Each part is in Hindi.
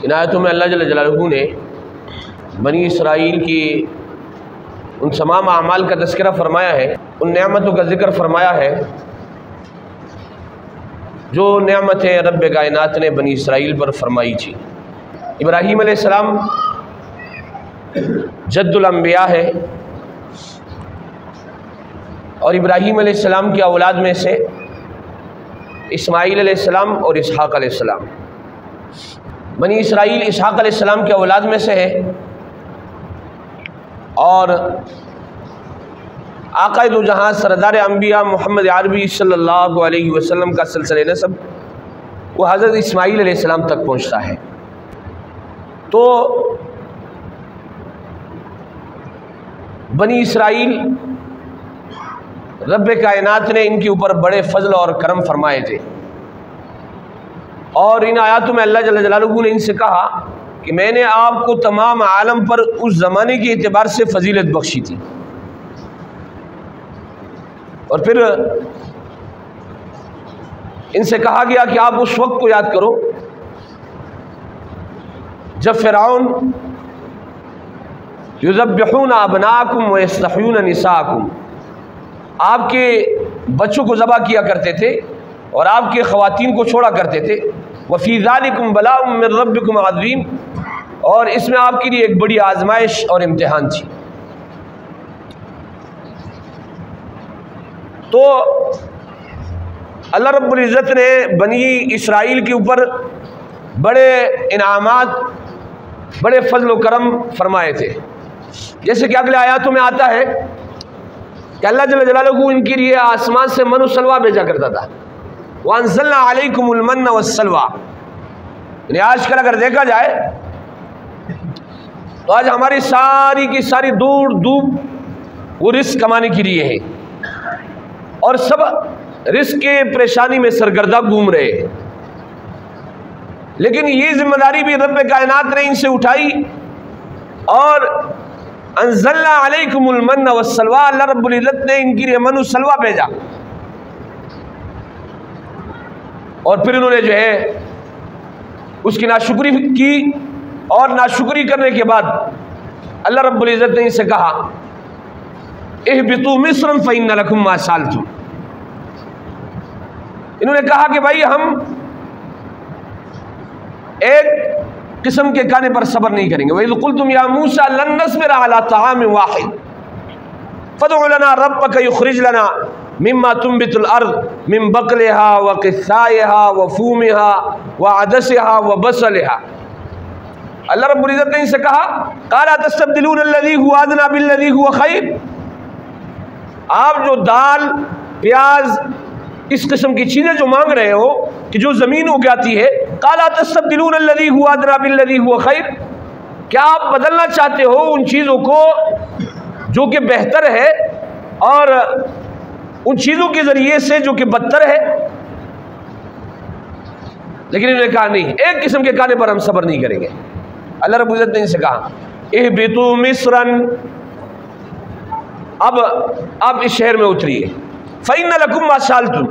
इन आयतों में अल्लाह जल्ल जलालुहू ने बनी इसराइल की उन तमाम अमाल का तज़किरा फ़रमाया है, उन नेमतों का ज़िक्र फ़रमाया है जो नेमतें रब्ब कायनात ने बनी इसराइल पर फरमाई थी। इब्राहीम अलैहिस्सलाम जद्दुल अंबिया है और इब्राहीम अलैहिस्सलाम की औलाद में से इस्माईल अलैहिस्सलाम और इसहाक़ अलैहिस्सलाम। बनी इसराइल इसहाक़ अलैहिस्सलाम की औलाद में से है और आक़ाए दो जहाँ सरदार अंबिया मोहम्मद अरबी सल्लल्लाहु अलैहि वसल्लम का सिलसिला नसब वो हज़रत इस्माईल अलैहिस्सलाम तक पहुँचता है। तो बनी इसराइल रब्ब कायनात ने इनके ऊपर बड़े फजल और करम फरमाए थे और इन आयातों में अल्लाह जल्ल जलालुहू ने इनसे कहा कि मैंने आपको तमाम आलम पर उस ज़माने के एतबार से फजीलत बख्शी थी। और फिर इनसे कहा गया कि आप उस वक्त को याद करो जब फ़िरऔन युज़ब्बिहूना अबनाकुम व यस्तहयूना निसाकुम, आपके बच्चों को ज़बह किया करते थे और आपके ख़वातीन को छोड़ा करते थे। वफ़ी ज़ालिकुम बलाउम मिन रब्बिकुम अज़ीम, और इसमें आपके लिए एक बड़ी आजमाइश और इम्तिहान थी। तो अल्लाह रब्बुल इज़्ज़त ने बनी इसराइल के ऊपर बड़े इनामात, बड़े फजल व करम फरमाए थे। जैसे कि अगले आयतों में आता है कि अल्लाह जल्ल जलालुहू इनके लिए आसमान से मन व सलवा भेजा करता था। वअंज़लना अलैकुमुल मन्न वस्सलवा। यानी आजकल अगर देखा जाए तो आज हमारी सारी की सारी दूर दूर वो रिस्क कमाने के लिए है और सब रिस्क के परेशानी में सरगर्दा घूम रहे हैं। लेकिन ये जिम्मेदारी भी रब्ब कायनात ने इनसे उठाई और अंज़लना अलैकुमुल मन्न वस्सलवा, अल्लाह रब्बुल इज़्ज़त ने इनके लिए मन व सलवा भेजा। और फिर उन्होंने जो है उसकी नाशुक्री की और नाशुक्री करने के बाद अल्लाह रब्बुल इज़्ज़त ने इनसे कहा इहबितू मिस्रन फ़इन्न लकुम मा सालतुम। इन्होंने कहा कि भाई हम एक किस्म के खाने पर सब्र नहीं करेंगे। वइज़ क़ुल्तुम या मूसा लन नस्बिरा अला तआमिन वाहिद फ़दउ लना रब्बका युख़रिज लना मिम्मा तुंबितुल अर्ज़ मिन बक़लिहा व क़िस्साइहा व फ़ूमिहा व अदसिहा व बसलिहा। अल्लाह रब्बुल इज़्ज़त ने इनसे कहा क़ाला तस्तब्दिलून अल्लज़ी हुवा अदना बिल्लज़ी हुवा ख़ैर। आप जो दाल प्याज इस किस्म की चीज़ें जो मांग रहे हो कि जो ज़मीन उगाती है, क़ाला तस्तब्दिलून अल्लज़ी हुवा अदना बिल्लज़ी हुवा ख़ैर, क्या आप बदलना चाहते हो उन चीज़ों को जो कि बेहतर है और उन चीज़ों के ज़रिए से जो कि बदतर है। लेकिन इन्होंने कहा नहीं, एक किस्म के खाने पर हम सब्र नहीं करेंगे। अल्लाह रब्बुल इज़्ज़त ने इनसे कहा इहबितू मिस्रन, अब आप इस शहर में उतरिए। फ़इन्न लकुम मा सालतुम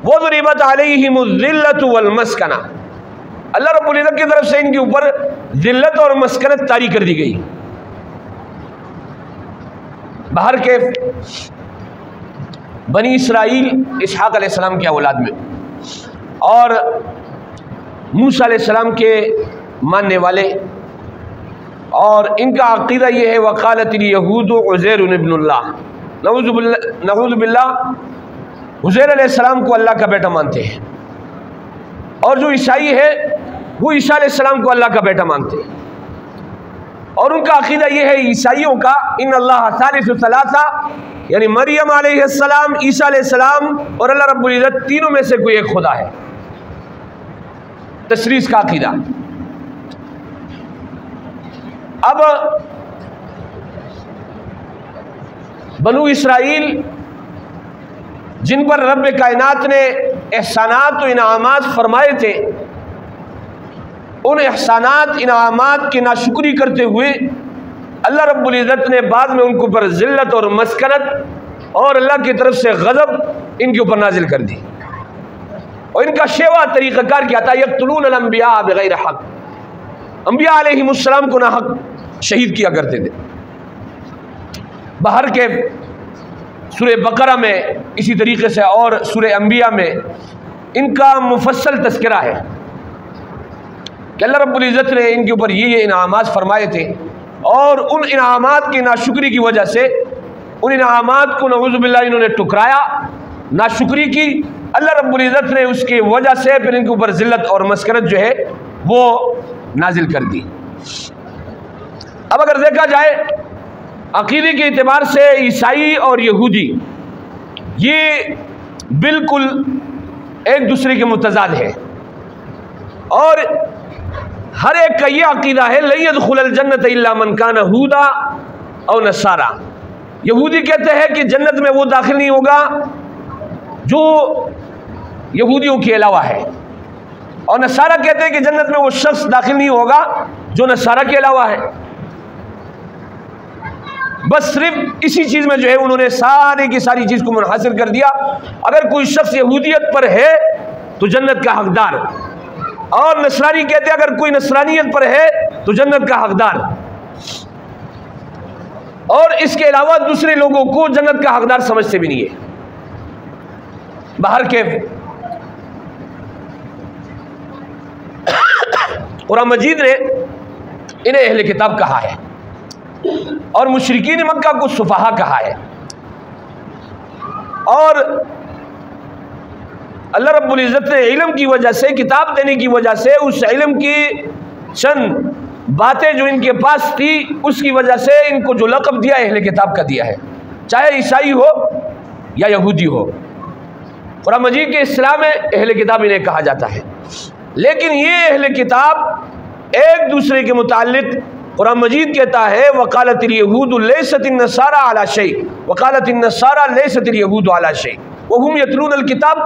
वज़रिबत अलैहिमुज़्ज़िल्लतु वल मस्कना। अल्लाह रब्बुल इज़्ज़त की तरफ से इनके ऊपर ज़िल्लत और मस्कनत तारी कर दी गई। बाहर के बनी इसराइल इसहाक़ अलैहिस्सलाम की औलाद में और मूसा अलैहिस्सलाम के मानने वाले, और इनका अक़ीदा ये है वक़ालतिल यहूदु उज़ैर इब्नुल्लाह, नऊज़ु बिल्लाह, उज़ैर अलैहिस्सलाम को अल्लाह का बेटा मानते हैं। और जो ईसाई है वो ईसा अलैहिस्सलाम को अल्लाह का बेटा मानते हैं। और उनका अक़ीदा ये है ईसाइयों का इन्नल्लाह सालिसु सलासा, यानी मरियम अलैहिस्सलाम, ईसा अलैहिस्सलाम और अल्लाह रब्बुल इज़्ज़त तीनों में से कोई एक खुदा है। तशरीस का अक़ीदा। अब बनु इसराइल जिन पर रब्ब कायनात ने एहसानात और इनामात फरमाए थे, उन एहसानात इनामात की नाशुक्री करते हुए अल्लाह रब्बुल इज़्ज़त ने बाद में उनके ऊपर ज़िल्लत और मस्कनत और अल्लाह की तरफ से गज़ब इनके ऊपर नाजिल कर दी। और इनका शेवा तरीक़ाकार क्या था, यक़्तुलून अल अंबिया बिग़ैर हक़, अंबिया अलैहिमुस्सलाम को नाहक शहीद किया करते थे। बाहर के सूरह बकरा में इसी तरीके से और सूरह अंबिया में इनका मुफस्सल तज़किरा है कि अल्लाह रब्बुल इज़्ज़त ने इनके ऊपर ये इनामात फरमाए थे, और उन इनामात की नाशुक्री की वजह से उन इनामात को नऊज़ुबिल्लाह इन्होंने टुकराया, नाशुक्री की। अल्लाह रब्बुल इज़्ज़त ने उसकी वजह से फिर इनके ऊपर ज़िल्लत और मस्करत जो है वो नाजिल कर दी। अब अगर देखा जाए अक़ीदे के एतबार से ईसाई और यहूदी ये बिल्कुल एक दूसरे के मुतज़ाद है, और हर एक का ये अक़ीदा है लन यदखुलल जन्नत इल्ला मन कान हुदा और नसारा। यहूदी कहते हैं कि जन्नत में वो दाखिल नहीं होगा जो यहूदियों के अलावा है, और नसारा कहते हैं कि जन्नत में वो शख्स दाखिल नहीं होगा जो नसारा के अलावा है। बस सिर्फ इसी चीज़ में जो है उन्होंने सारी की सारी चीज़ को मुनहसर कर दिया। अगर कोई शख्स यहूदियत पर है तो जन्नत का हकदार, और नसरानी कहते हैं अगर कोई नसरानियत पर है तो जन्नत का हकदार, और इसके अलावा दूसरे लोगों को जन्नत का हकदार समझते भी नहीं है। बाहर के कुरान मजीद ने इन्हें अहले किताब कहा है और मुशरिकीन मक्का को सुफहा कहा है, और अल्लाह रब्बुल इज़्ज़त ने इल्म की वजह से, किताब देने की वजह से, उस इल्म की चंद बातें जो इनके पास थी उसकी वजह से इनको जो लक़ब दिया अहले किताब का दिया है, चाहे ईसाई हो या यहूदी हो। कुरान मजीद के इस्लाम में अहले किताब इन्हें कहा जाता है। लेकिन ये अहले किताब एक दूसरे के मुताल्लिक़ कुरान मजीद कहता है वक़ालतिल यहूदु लैसतिन नसारा अला शै वक़ालतिन नसारा लैसतिल यहूदु अला शै वहुम यतलूनल किताब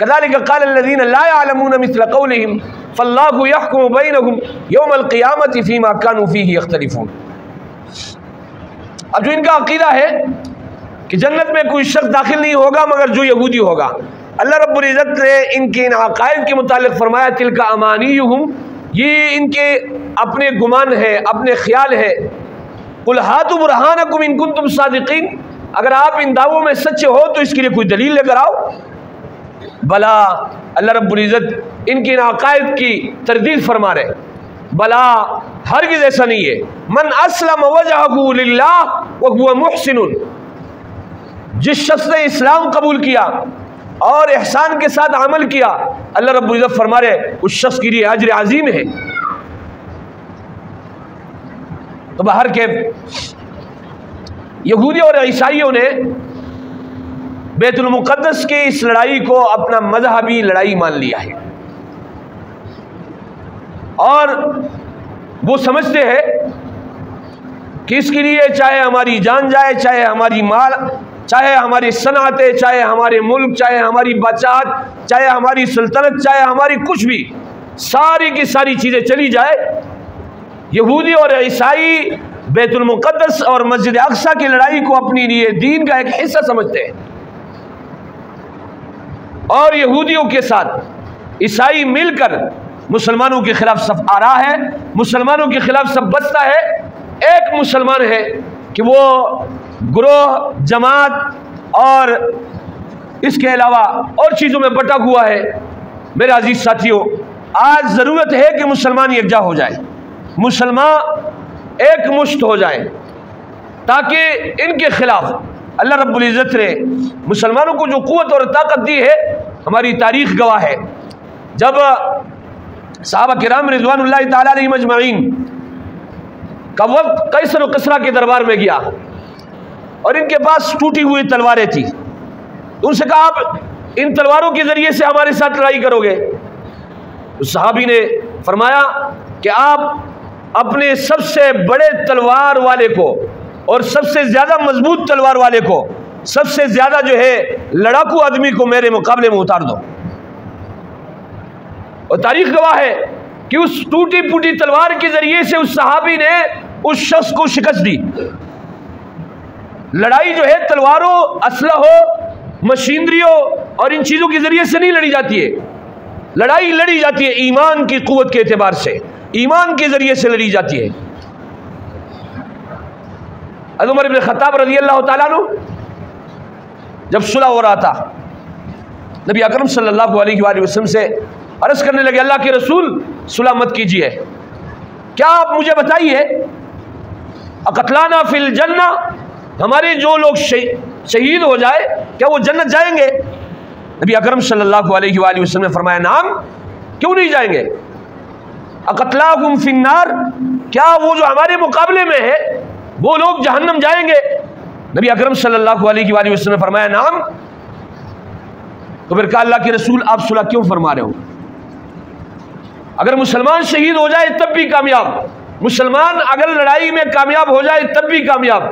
कज़ालिक क़ालल्लज़ीना ला यअलमूना मिस्ल क़ौलिहिम फ़ल्लाहु यहकुमु बैनहुम यौमल क़ियामति फ़ीमा कानू फ़ीही यख्तलिफ़ून। अब जो इनका अक़ीदा है कि जन्नत में कोई शख्स दाखिल नहीं होगा मगर जो यहूदी होगा, अल्लाह रब्बुल इज़्ज़त ने इनके इन अक़ाइद के मुतालिक़ फरमाया तिल्का अमानियुहुम, ये इनके अपने गुमान है, अपने ख्याल है। कुल हातु बुरहानकुम इन कुंतुम सादिक़ीन, अगर आप इन दावों में सच्चे हो तो इसके लिए कोई दलील लेकर आओ। भला अल्लाह रब्बुल इज़्ज़त इनके इन अक़ाइद की तरदीद फरमा रहे, भला हरगिज़ ऐसा नहीं है। मन अस्लम वजहहु लिल्लाह व हुवा मुहसिनुन, जिस शख्स ने इस्लाम कबूल किया और एहसान के साथ अमल किया, अल्लाह रब्बुल इज़्ज़त फरमा रहे उस शख्स के लिए अजर अजीम है। तो बाहर के यहूदी और ईसाइयों ने बैतुल मुक़द्दस की इस लड़ाई को अपना मजहबी लड़ाई मान लिया है, और वो समझते हैं कि इसके लिए चाहे हमारी जान जाए, चाहे हमारी माल, चाहे हमारी सनातें, चाहे हमारे मुल्क, चाहे हमारी बादशाहत, चाहे हमारी सल्तनत, चाहे हमारी कुछ भी, सारी की सारी चीज़ें चली जाए। यहूदी और ईसाई बैतुल मुक़द्दस और मस्जिद अक़सा की लड़ाई को अपनी लिए दीन का एक हिस्सा समझते हैं, और यहूदियों के साथ ईसाई मिलकर मुसलमानों के खिलाफ सफ आ रहा है, मुसलमानों के खिलाफ सब बचता है। एक मुसलमान है कि वो ग्रोह, जमात और इसके अलावा और चीज़ों में बटा हुआ है। मेरे अजीज साथियों, आज ज़रूरत है कि मुसलमान यकजा हो जाए, मुसलमान एक मुश्त हो जाए, ताकि इनके खिलाफ अल्लाह रब्बुल इज़्ज़त ने मुसलमानों को जो क़ुव्वत और ताकत दी है, हमारी तारीख़ गवाह है। जब सहाबा किराम रिज़वानुल्लाहि ताला अलैहिम अजमईन का वक्त कैसर और किस्रा के दरबार में गया और इनके पास टूटी हुई तलवारें थी, तो उनसे कहा आप इन तलवारों के ज़रिए से हमारे साथ लड़ाई करोगे? तो सहाबी ने फरमाया कि आप अपने सबसे बड़े तलवार वाले को और सबसे ज़्यादा मजबूत तलवार वाले को, सबसे ज़्यादा जो है लड़ाकू आदमी को मेरे मुकाबले में उतार दो। और तारीख गवाह है कि उस टूटी फूटी तलवार के ज़रिए से उस सहाबी ने उस शख्स को शिकस्त दी। लड़ाई जो है तलवारों, असला हो, मशीनरियों और इन चीज़ों के ज़रिए से नहीं लड़ी जाती है, लड़ाई लड़ी जाती है ईमान की क़ुव्वत के एतबार से, ईमान के ज़रिए से लड़ी जाती है। उमर इब्न खत्ताब रज़ी अल्लाह ताला अन्हु जब सुलह हो रहा था, नबी अकरम सल्लल्लाहु अलैहि वसल्लम से अर्ज़ करने लगे, अल्लाह के रसूल सुलह मत कीजिए, क्या आप मुझे बताइए, अक़तलाना फिल जन्ना, हमारे जो लोग शहीद हो जाए क्या वो जन्नत जाएंगे? नबी अकरम सल्लल्लाहु अलैहि वसल्लम ने फरमाया, नाम, क्यों नहीं जाएंगे। अक़तलाहुम फिन्नार, क्या वो जो हमारे मुकाबले में है वो लोग जहन्नम जाएंगे? नबी अकरम सल्लल्लाहु अलैहि वसल्लम ने फरमाया, नाम। तो फिर कहा, अल्लाह के रसूल आप सुलह क्यों फरमा रहे हो? अगर मुसलमान शहीद हो जाए तब भी कामयाब, मुसलमान अगर लड़ाई में कामयाब हो जाए तब भी कामयाब,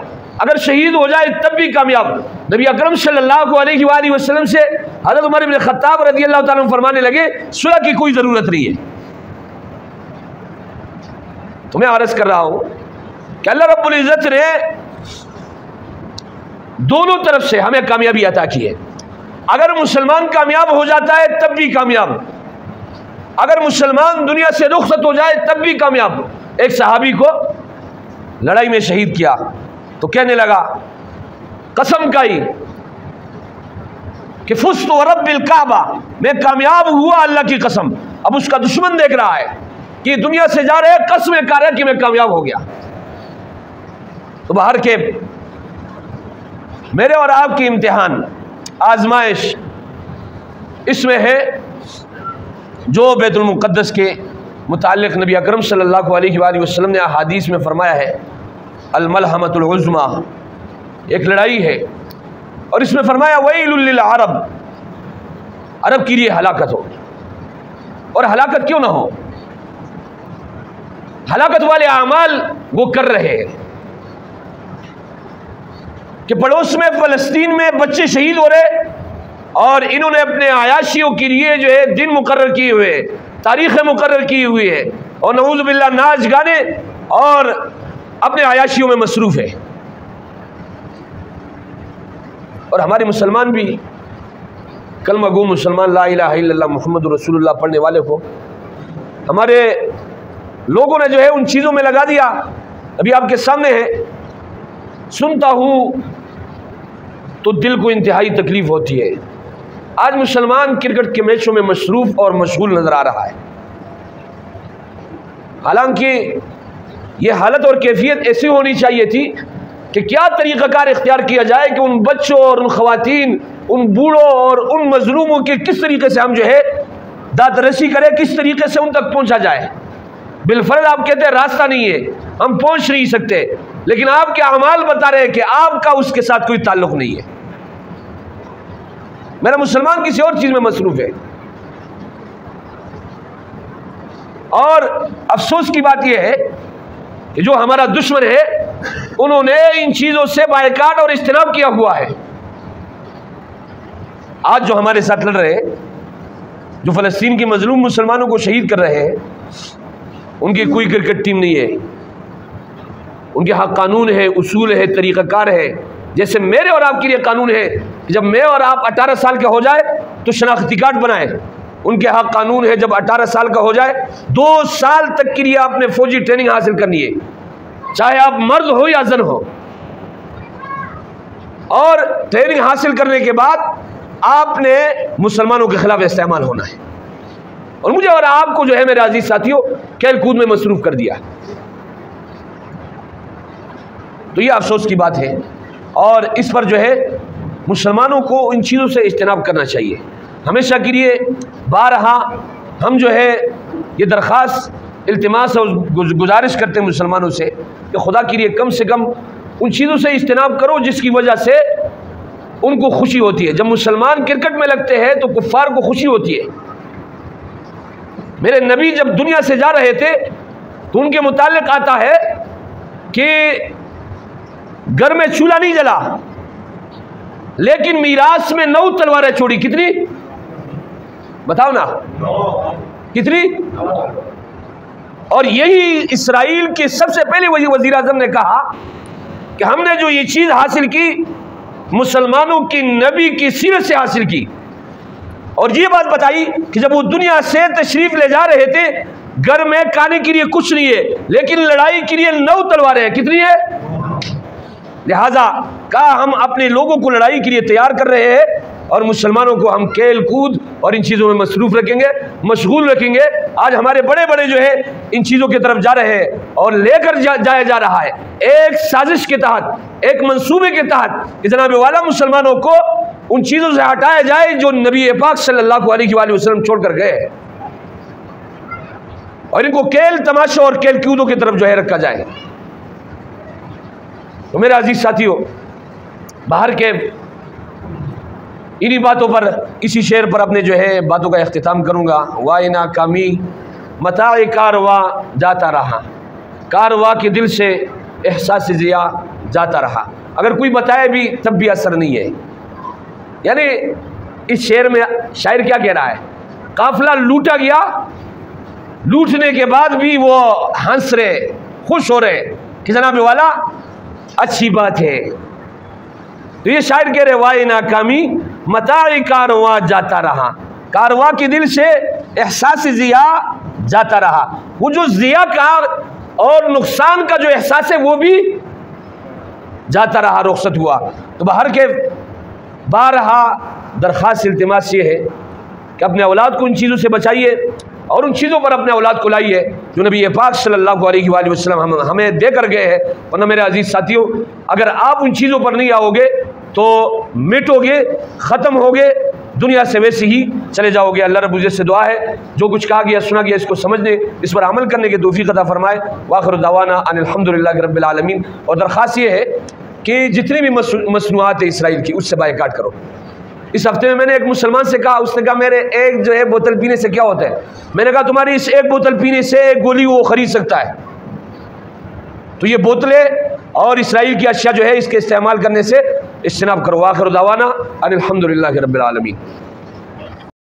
अगर शहीद हो जाए तब भी कामयाब। नबी अकरम सल्लल्लाहु अलैहि वसल्लम से हज़रत उमर इब्न खत्ताब रज़ी अल्लाह ताला अन्हु फरमाने लगे, सुलह की कोई ज़रूरत नहीं है। तो मैं अर्ज़ कर रहा हूं कि अल्लाह रब्बुल इज़्ज़त ने दोनों तरफ से हमें कामयाबी अता की है। अगर मुसलमान कामयाब हो जाता है तब भी कामयाब, अगर मुसलमान दुनिया से रुखसत हो जाए तब भी कामयाब। एक सहाबी को लड़ाई में शहीद किया तो कहने लगा, कसम खाई कि फुज़्तु रब्बिल काबा, मैं कामयाब हुआ अल्लाह की कसम। अब उसका दुश्मन देख रहा है कि दुनिया से जा रहे, कसमें खा रहे कि मैं कामयाब हो गया। तो बाहर के मेरे और आपकी इम्तिहान, आजमाइश इसमें है जो बैतुल मुक़द्दस के मुताल्लिक़ नबी अकरम सल्लल्लाहु अलैहि वसल्लम ने अहादीस में फरमाया है, अल-मलहमतुल उज़्मा, एक लड़ाई है, और इसमें फरमाया वैलुल लिल अरब, अरब के लिए हलाकत हो। और हलाकत क्यों ना हो, हलाकत वाले अमाल वो कर रहे हैं कि पड़ोस में फ़लस्तीन में बच्चे शहीद हो रहे और इन्होंने अपने आयाशियों के लिए जो है दिन मुकर्रर किए हुए, तारीखें मुकर्रर की हुई है, और नऊज़ बिल्लाह नाच गाने और अपने आयाशियों में मसरूफ़ है। और हमारे मुसलमान भी कलमा गो मुसलमान ला इलाहा इल्लल्लाह मुहम्मदुर रसूलुल्लाह पढ़ने वाले को हमारे लोगों ने जो है उन चीज़ों में लगा दिया। अभी आपके सामने है, सुनता हूँ तो दिल को इंतहाई तकलीफ़ होती है। आज मुसलमान क्रिकेट के मैचों में मशरूफ़ और मशगूल नज़र आ रहा है, हालांकि ये हालत और कैफियत ऐसी होनी चाहिए थी कि क्या तरीक़ाकार इख्तियार किया जाए कि उन बच्चों और उन ख़वातीन, उन बूढ़ों और उन मज़लूमों के किस तरीके से हम जो है दादरसी करें, किस तरीके से उन तक पहुँचा जाए। बिलफर्ज आप कहते हैं रास्ता नहीं है, हम पहुँच नहीं सकते, लेकिन आपके अमाल बता रहे हैं कि आपका उसके साथ कोई ताल्लुक़ नहीं है। मेरा मुसलमान किसी और चीज़ में मसरूफ़ है। और अफसोस की बात यह है कि जो हमारा दुश्मन है उन्होंने इन चीज़ों से बायकाट और इज्तिनाब किया हुआ है। आज जो हमारे साथ लड़ रहे हैं, जो फ़लस्तीन के मजलूम मुसलमानों को शहीद कर रहे हैं, उनकी कोई क्रिकेट टीम नहीं है, उनके यहाँ कानून है, उसूल है, तरीक़ाकार है। जैसे मेरे और आपके लिए कानून है कि जब मैं और आप 18 साल के हो जाए तो शनाख्ती कार्ड बनाए, उनके यहाँ कानून है जब 18 साल का हो जाए 2 साल तक के लिए आपने फौजी ट्रेनिंग हासिल करनी है, चाहे आप मर्द हो या जन हो। और ट्रेनिंग हासिल करने के बाद आपने मुसलमानों के खिलाफ इस्तेमाल होना है। और मुझे और आपको जो है मेरे अजीज साथियों खेल कूद में मसरूफ़ कर दिया। तो ये अफसोस की बात है, और इस पर जो है मुसलमानों को इन चीज़ों से इज्तिनाब करना चाहिए। हमेशा के लिए बारहा हम जो है ये दरख्वास्त, इल्तिमास और गुजारिश करते हैं मुसलमानों से कि खुदा के लिए कम से कम उन चीज़ों से इज्तिनाब करो जिसकी वजह से उनको खुशी होती है। जब मुसलमान क्रिकेट में लगते हैं तो कुफ्फार को खुशी होती है। मेरे नबी जब दुनिया से जा रहे थे तो उनके मुतालिक आता है कि घर में चूल्हा नहीं जला, लेकिन मीरास में 9 तलवारें छोड़ी। कितनी बताओ ना, कितनी? और यही इसराइल के सबसे पहले वही वजीर आज़म ने कहा कि हमने जो ये चीज़ हासिल की मुसलमानों की नबी की सीरत से हासिल की। और ये बात बताई कि जब वो दुनिया से तशरीफ़ ले जा रहे थे घर में खाने के लिए कुछ नहीं है, लेकिन लड़ाई के लिए 9 तलवारें हैं। कितनी है? लिहाजा कहा हम अपने लोगों को लड़ाई के लिए तैयार कर रहे हैं और मुसलमानों को हम खेल कूद और इन चीज़ों में मसरूफ रखेंगे, मशगूल रखेंगे। आज हमारे बड़े बड़े जो है इन चीज़ों की तरफ जा रहे हैं और लेकर जाया जा रहा है एक साजिश के तहत, एक मंसूबे के तहत कि जनाब वाला मुसलमानों को उन चीज़ों से हटाया जाए जो नबी पाक सल्लल्लाहु अलैहि वसल्लम छोड़ कर गए हैं, और इनको खेल तमाशा और खेल कूदों की तरफ जो है रखा जाए। तो मेरे अजीज साथियों, बाहर के इन्हीं बातों पर, इसी शेर पर अपने जो है बातों का इख्तिताम करूँगा। वाइना कामी मताए कारवा जाता रहा, कारवा के दिल से एहसास ज़िया जाता रहा। अगर कोई बताए भी तब भी असर नहीं है। यानी इस शेर में शायर क्या कह रहा है? काफिला लूटा गया, लूटने के बाद भी वो हंस रहे, खुश हो रहे कि जनाब वाला अच्छी बात है। तो ये शायर कह रहे वाई नाकामी मताई कारवां जाता रहा, कारवां के दिल से एहसास ज़िया जाता रहा। वो जो ज़िया का और नुकसान का जो एहसास है वो भी जाता रहा, रुखसत हुआ। तो बाहर के बारहा दरख्वास्त इल्तिमास ये है कि अपने औलाद को उन चीज़ों से बचाइए और उन चीज़ों पर अपने औलाद को लाइए जो नबी पाक सल्लल्लाहु अलैहि वसल्लम हमें दे कर गए हैं। वरना मेरे अजीज़ साथियों, अगर आप उन चीज़ों पर नहीं आओगे तो मिटोगे, ख़त्म होगे, दुनिया से वैसे ही चले जाओगे। अल्लाह रब्बुल इज़्ज़त से दुआ है जो कुछ कहा गया सुना गया इसको समझने, इस पर अमल करने की तौफ़ीक़ अता फ़रमाए। वाखिर दावाना अनिल हम्दुलिल्लाहि रब्बिल आलमीन। और दरख्वास्त ये है कि जितनी भी मसनूआत है इसराइल की, उससे बायकाट करो। इस हफ्ते में मैंने एक मुसलमान से कहा, उसने कहा मेरे एक जो है बोतल पीने से क्या होता है? मैंने कहा तुम्हारी इस एक बोतल पीने से एक गोली वो खरीद सकता है। तो ये बोतलें और इसराइल की अशिया जो है इसके इस्तेमाल करने से इज्तनाब करो। आखिर दावाना अनिल हम्दुलिल्लाहि रब्बिल आलमीन।